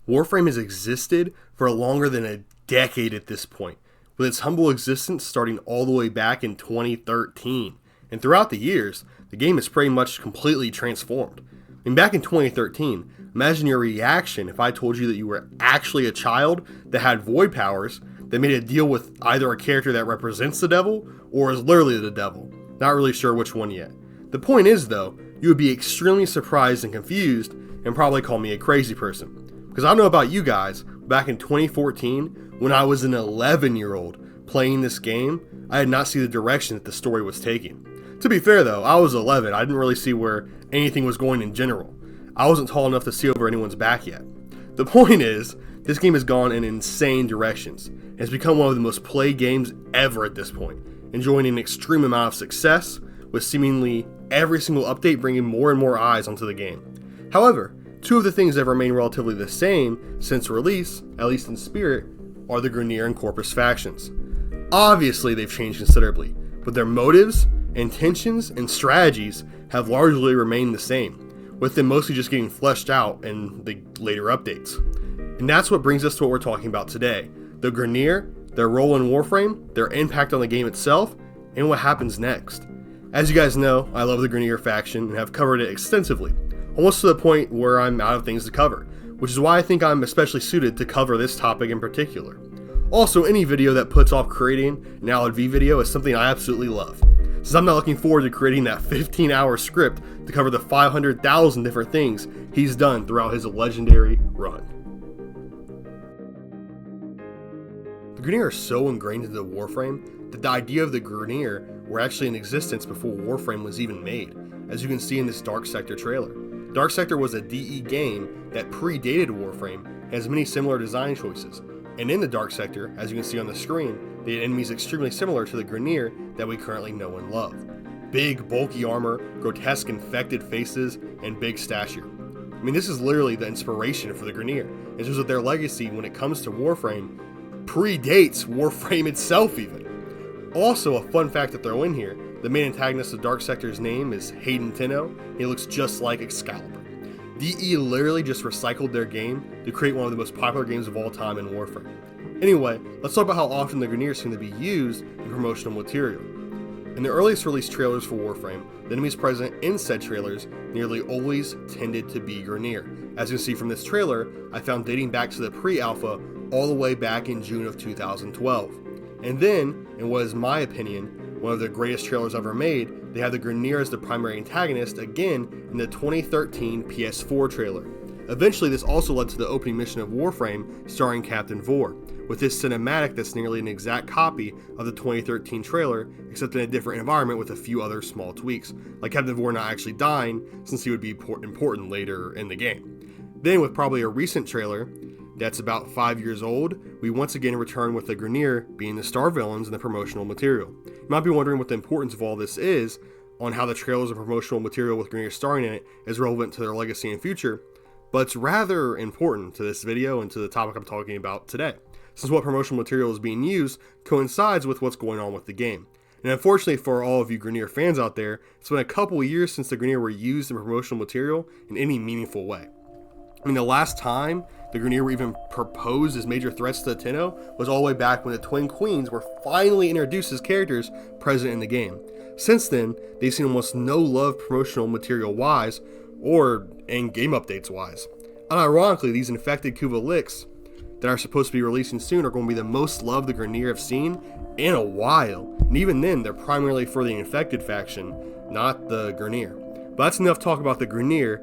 Warframe has existed for longer than a decade at this point, with its humble existence starting all the way back in 2013. And throughout the years, the game has pretty much completely transformed. Back in 2013, imagine your reaction if I told you that you were actually a child that had void powers that made a deal with either a character that represents the devil or is literally the devil. Not really sure which one yet. The point is though, you would be extremely surprised and confused and probably call me a crazy person. Because I don't know about you guys, back in 2014, when I was an 11-year-old playing this game, I did not see the direction that the story was taking. To be fair though, I was 11, I didn't really see where anything was going in general. I wasn't tall enough to see over anyone's back yet. The point is, this game has gone in insane directions, and has become one of the most played games ever at this point, enjoying an extreme amount of success, with seemingly every single update bringing more and more eyes onto the game. However, two of the things that remain relatively the same since release, at least in spirit, are the Grineer and Corpus factions. Obviously they've changed considerably, but their motives, intentions, and strategies have largely remained the same, with them mostly just getting fleshed out in the later updates. And that's what brings us to what we're talking about today: the Grineer, their role in Warframe, their impact on the game itself, and what happens next. As you guys know, I love the Grineer faction and have covered it extensively, almost to the point where I'm out of things to cover, which is why I think I'm especially suited to cover this topic in particular. Also, any video that puts off creating an LV video is something I absolutely love, since I'm not looking forward to creating that 15-hour script to cover the 500,000 different things he's done throughout his legendary run. The Grineer are so ingrained into Warframe that the idea of the Grineer were actually in existence before Warframe was even made, as you can see in this Dark Sector trailer. Dark Sector was a DE game that predated Warframe and has many similar design choices. And in the Dark Sector, as you can see on the screen, they had enemies extremely similar to the Grineer that we currently know and love. Big, bulky armor, grotesque infected faces, and big stature. I mean, this is literally the inspiration for the Grineer. It shows that their legacy when it comes to Warframe predates Warframe itself even. Also, a fun fact to throw in here, the main antagonist of Dark Sector's name is Hayden. He looks just like Excalibur. DE literally just recycled their game to create one of the most popular games of all time in Warframe. Anyway, let's talk about how often the Grineer seem to be used in promotional material. In the earliest release trailers for Warframe, the enemies present in said trailers nearly always tended to be Grineer. As you can see from this trailer, I found dating back to the pre-alpha all the way back in June of 2012. And then, in what is my opinion, one of the greatest trailers ever made, they have the Grineer as the primary antagonist again in the 2013 PS4 trailer. Eventually, this also led to the opening mission of Warframe starring Captain Vor, with this cinematic that's nearly an exact copy of the 2013 trailer, except in a different environment with a few other small tweaks, like Captain Vor not actually dying, since he would be important later in the game. Then, with probably a recent trailer that's about 5 years old, we once again return with the Grineer being the star villains in the promotional material. You might be wondering what the importance of all this is, on how the trailers and promotional material with Grineer starring in it is relevant to their legacy and future, but it's rather important to this video and to the topic I'm talking about today, since what promotional material is being used coincides with what's going on with the game. And unfortunately for all of you Grineer fans out there, it's been a couple of years since the Grineer were used in promotional material in any meaningful way. I mean, the last time the Grineer were even proposed as major threats to the Tenno was all the way back when the Twin Queens were finally introduced as characters present in the game. Since then, they've seen almost no love promotional material wise, or in game updates wise. Unironically, these infected Kuvalix that are supposed to be releasing soon are going to be the most loved the Grineer have seen in a while, and even then they're primarily for the infected faction, not the Grineer. But that's enough talk about the Grineer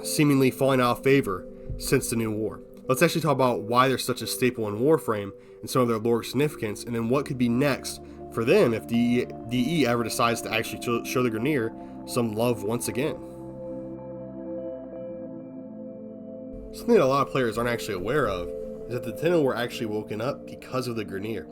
seemingly falling out of favor since the new war. Let's actually talk about why they're such a staple in Warframe and some of their lore significance, and then what could be next for them if DE ever decides to actually show the Grineer some love once again. Something that a lot of players aren't actually aware of is that the Tenno were actually woken up because of the Grineer.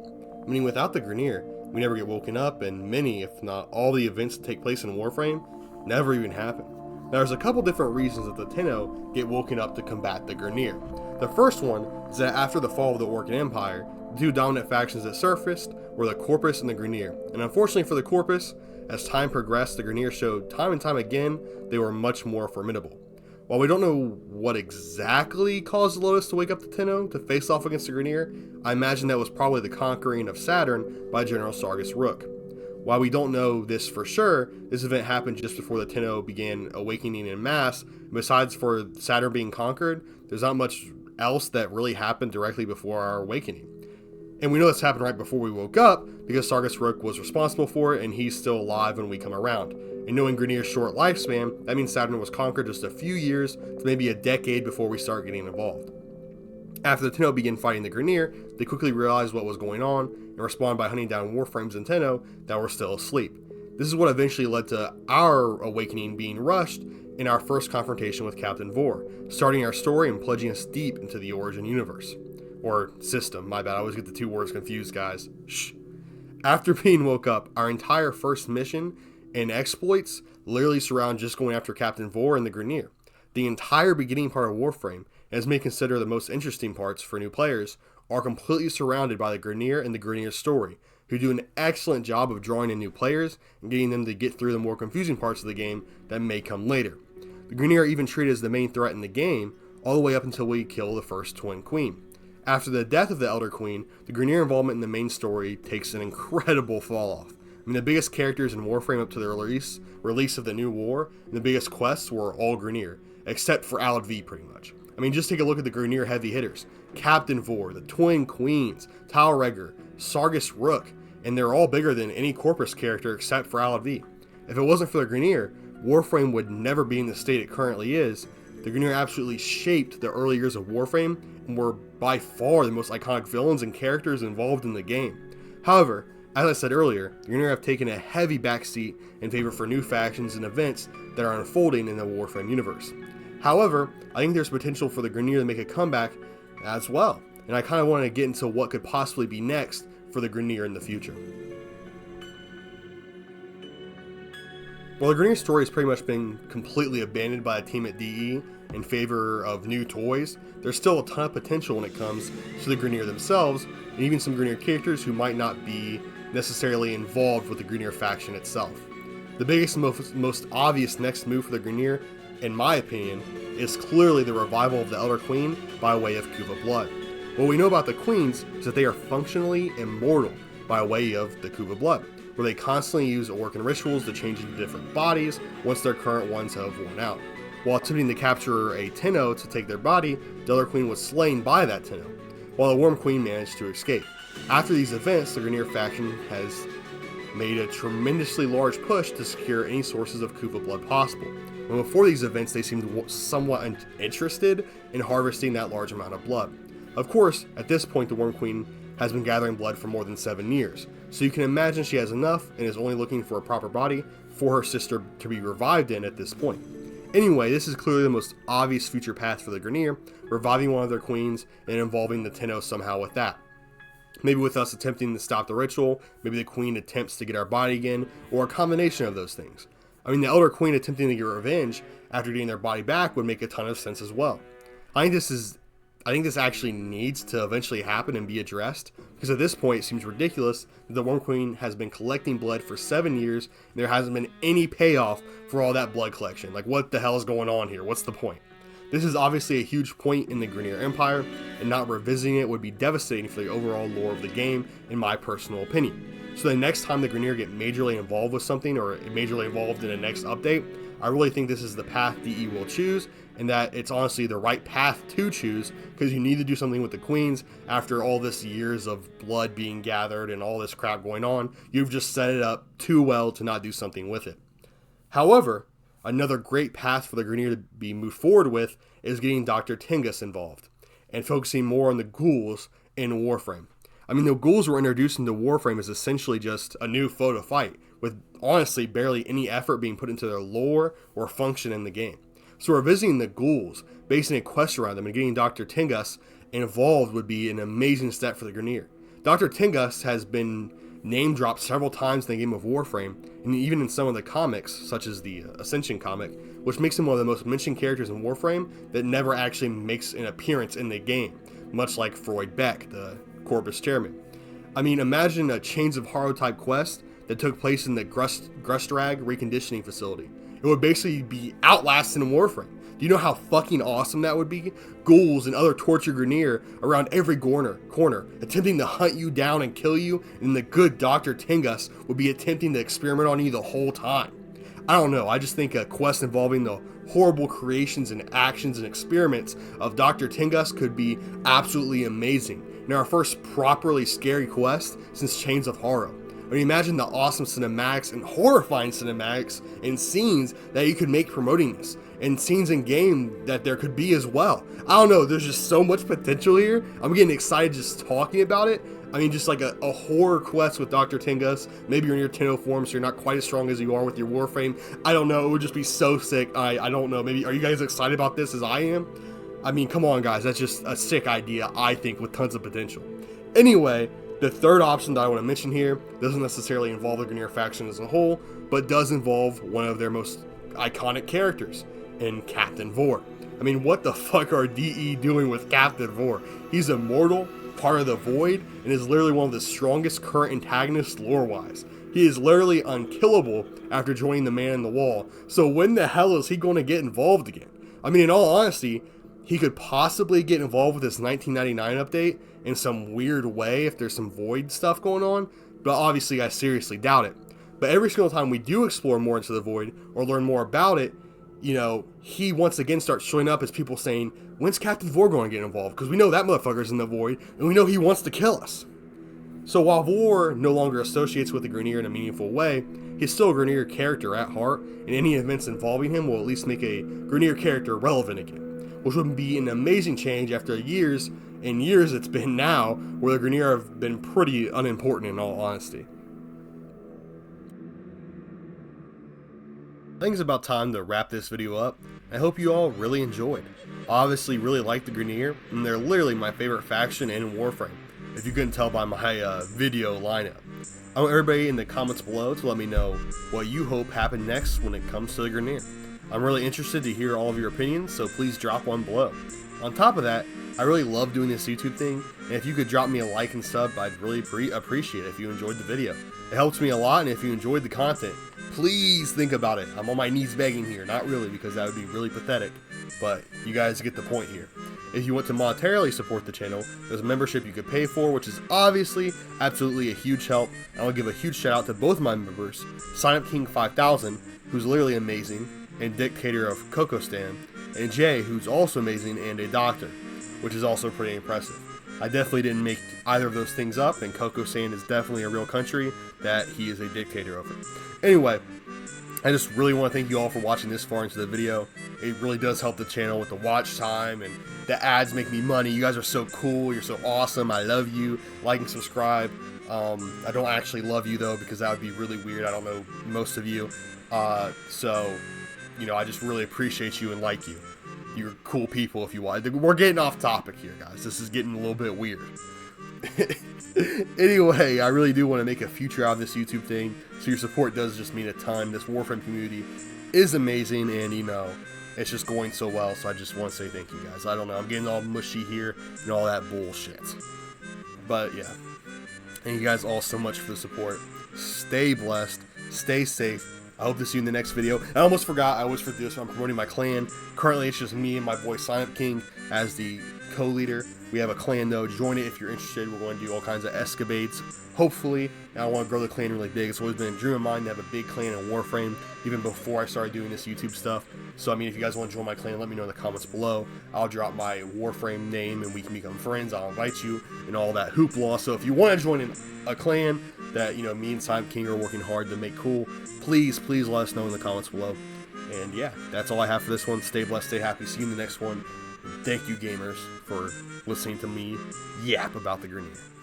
Meaning without the Grineer, we never get woken up, and many, if not all the events that take place in Warframe never even happen. Now there's a couple different reasons that the Tenno get woken up to combat the Grineer. The first one is that after the fall of the Orcan Empire, the two dominant factions that surfaced were the Corpus and the Grineer. And unfortunately for the Corpus, as time progressed, the Grineer showed time and time again they were much more formidable. While we don't know what exactly caused Lotus to wake up the Tenno to face off against the Grineer, I imagine that was probably the conquering of Saturn by General Sargus Rook. While we don't know this for sure, this event happened just before the Tenno began awakening en masse. Besides for Saturn being conquered, there's not much else that really happened directly before our awakening. And we know this happened right before we woke up, because Sargus Rook was responsible for it, and he's still alive when we come around. And knowing Grineer's short lifespan, that means Saturn was conquered just a few years to maybe a decade before we start getting involved. After the Tenno begin fighting the Grineer, they quickly realized what was going on and respond by hunting down Warframes and Tenno that were still asleep. This is what eventually led to our awakening being rushed in our first confrontation with Captain Vor, starting our story and plunging us deep into the Origin universe. Or system, my bad, I always get the two words confused, guys. Shh. After being woke up, our entire first mission and exploits literally surround just going after Captain Vor and the Grineer. The entire beginning part of Warframe, as may consider the most interesting parts for new players, are completely surrounded by the Grineer and the Grineer story, who do an excellent job of drawing in new players and getting them to get through the more confusing parts of the game that may come later. The Grineer are even treated as the main threat in the game, all the way up until we kill the first Twin Queen. After the death of the Elder Queen, the Grineer involvement in the main story takes an incredible fall off. I mean, the biggest characters in Warframe up to the release of the new war, and the biggest quests were all Grineer, except for Adrift pretty much. I mean, just take a look at the Grineer heavy hitters. Captain Vor, the Twin Queens, Talregger, Sargus Rook, and they're all bigger than any Corpus character except for Adrift. If it wasn't for the Grineer, Warframe would never be in the state it currently is. The Grineer absolutely shaped the early years of Warframe and were by far the most iconic villains and characters involved in the game. However, as I said earlier, the Grineer have taken a heavy backseat in favor for new factions and events that are unfolding in the Warframe universe. However, I think there's potential for the Grineer to make a comeback as well, and I kind of want to get into what could possibly be next for the Grineer in the future. While the Grineer story has pretty much been completely abandoned by the team at DE in favor of new toys, there's still a ton of potential when it comes to the Grineer themselves, and even some Grineer characters who might not be necessarily involved with the Grineer faction itself. The biggest and most obvious next move for the Grineer, in my opinion, is clearly the revival of the Elder Queen by way of Kuva blood. What we know about the Queens is that they are functionally immortal by way of the Kuva blood, where they constantly use Orcan rituals to change into different bodies once their current ones have worn out. While attempting to capture a Tenno to take their body, the Elder Queen was slain by that Tenno, while the Worm Queen managed to escape. After these events, the Grineer faction has made a tremendously large push to secure any sources of Kuva blood possible. And before these events, they seemed somewhat interested in harvesting that large amount of blood. Of course, at this point, the Worm Queen has been gathering blood for more than 7 years, so you can imagine she has enough and is only looking for a proper body for her sister to be revived in at this point. Anyway, this is clearly the most obvious future path for the Grineer, reviving one of their queens and involving the Tenno somehow with that. Maybe with us attempting to stop the ritual, maybe the Queen attempts to get our body again, or a combination of those things. I mean, the Elder Queen attempting to get revenge after getting their body back would make a ton of sense as well. I think this actually needs to eventually happen and be addressed, because at this point it seems ridiculous that the Worm Queen has been collecting blood for 7 years and there hasn't been any payoff for all that blood collection. Like, what the hell is going on here? What's the point? This is obviously a huge point in the Grineer Empire, and not revisiting it would be devastating for the overall lore of the game, in my personal opinion. So the next time the Grineer get majorly involved with something, or majorly involved in the next update, I really think this is the path DE will choose, and that it's honestly the right path to choose, because you need to do something with the Queens after all this years of blood being gathered and all this crap going on. You've just set it up too well to not do something with it. However, another great path for the Grineer to be moved forward with is getting Dr. Tengus involved, and focusing more on the ghouls in Warframe. I mean, the ghouls were introduced into Warframe as essentially just a new foe to fight, with honestly barely any effort being put into their lore or function in the game. So revisiting the ghouls, basing a quest around them, and getting Dr. Tengus involved would be an amazing step for the Grineer. Dr. Tengus has been name dropped several times in the game of Warframe, and even in some of the comics, such as the Ascension comic, which makes him one of the most mentioned characters in Warframe that never actually makes an appearance in the game, much like Freud Beck, the Corpus chairman. I mean, imagine a Chains of Horror type quest that took place in the Grustrag reconditioning facility, It would basically be outlasting Warframe. Do you know how fucking awesome that would be? Ghouls and other tortured Grineer around every corner, attempting to hunt you down and kill you, and the good Dr. Tengus would be attempting to experiment on you the whole time. I don't know, I just think a quest involving the horrible creations and actions and experiments of Dr. Tengus could be absolutely amazing, and our first properly scary quest since Chains of Horror. I mean, imagine the awesome cinematics and horrifying cinematics and scenes that you could make promoting this, and scenes in game that there could be as well. I don't know, there's just so much potential here. I'm getting excited just talking about it. I mean, just like a horror quest with Dr. Tengus. Maybe you're in your Tenno form, so you're not quite as strong as you are with your Warframe. I don't know, it would just be so sick. I don't know, maybe, are you guys excited about this as I am? I mean, come on guys, that's just a sick idea, I think, with tons of potential. Anyway, the third option that I want to mention here doesn't necessarily involve the Grineer faction as a whole, but does involve one of their most iconic characters in Captain Vor. I mean, what the fuck are DE doing with Captain Vor? He's immortal, part of the Void, and is literally one of the strongest current antagonists lore-wise. He is literally unkillable after joining the Man in the Wall, so when the hell is he going to get involved again? I mean, in all honesty, he could possibly get involved with this 1999 update in some weird way if there's some Void stuff going on, but obviously I seriously doubt it. But every single time we do explore more into the Void or learn more about it, you know, he once again starts showing up as people saying, when's Captain Vor going to get involved? Because we know that motherfucker's in the Void, and we know he wants to kill us. So while Vor no longer associates with the Grineer in a meaningful way, he's still a Grineer character at heart, and any events involving him will at least make a Grineer character relevant again, which would be an amazing change after years and years it's been now, where the Grineer have been pretty unimportant in all honesty. I think it's about time to wrap this video up. I hope you all really enjoyed. I obviously really like the Grineer, and they're literally my favorite faction in Warframe, if you couldn't tell by my video lineup. I want everybody in the comments below to let me know what you hope happened next when it comes to the Grineer. I'm really interested to hear all of your opinions, so please drop one below. On top of that, I really love doing this YouTube thing, and if you could drop me a like and sub, I'd really appreciate it if you enjoyed the video. It helps me a lot, and if you enjoyed the content, please think about it. I'm on my knees begging here, not really, because that would be really pathetic, but you guys get the point here. If you want to monetarily support the channel, there's a membership you could pay for, which is obviously absolutely a huge help. I will give a huge shout out to both my members, SignupKing5000, who's literally amazing, and Dictator of Kokostan, and Jay, who's also amazing and a doctor, which is also pretty impressive. I definitely didn't make either of those things up, and Kokostan is definitely a real country that he is a dictator over. Anyway, I just really want to thank you all for watching this far into the video. It really does help the channel with the watch time, and the ads make me money. You guys are so cool, you're so awesome, I love you. Like and subscribe. I don't actually love you though, because that would be really weird. I don't know most of you. So, you know, I just really appreciate you and like you. You're cool people if you want. We're getting off topic here, guys. This is getting a little bit weird. Anyway, I really do want to make a future out of this YouTube thing, so your support does just mean a ton. This Warframe community is amazing, and you know, it's just going so well, so I just want to say thank you guys. I don't know, I'm getting all mushy here and all that bullshit. But yeah, thank you guys all so much for the support. Stay blessed, stay safe. I hope to see you in the next video. I almost forgot, I always forget this, I'm promoting my clan. Currently it's just me and my boy Cjbeards as the co-leader. We have a clan though, join it if you're interested. We're going to do all kinds of Cjbeards, hopefully. And I want to grow the clan really big. It's always been a dream of mine to have a big clan in Warframe, even before I started doing this YouTube stuff. So I mean, if you guys want to join my clan, let me know in the comments below. I'll drop my Warframe name and we can become friends. I'll invite you and all that hoopla. So if you want to join a clan that, you know, me and Cjbeards are working hard to make cool, please let us know in the comments below. And yeah, that's all I have for this one. Stay blessed, stay happy. See you in the next one. Thank you, gamers, for listening to me yap about the Grineer.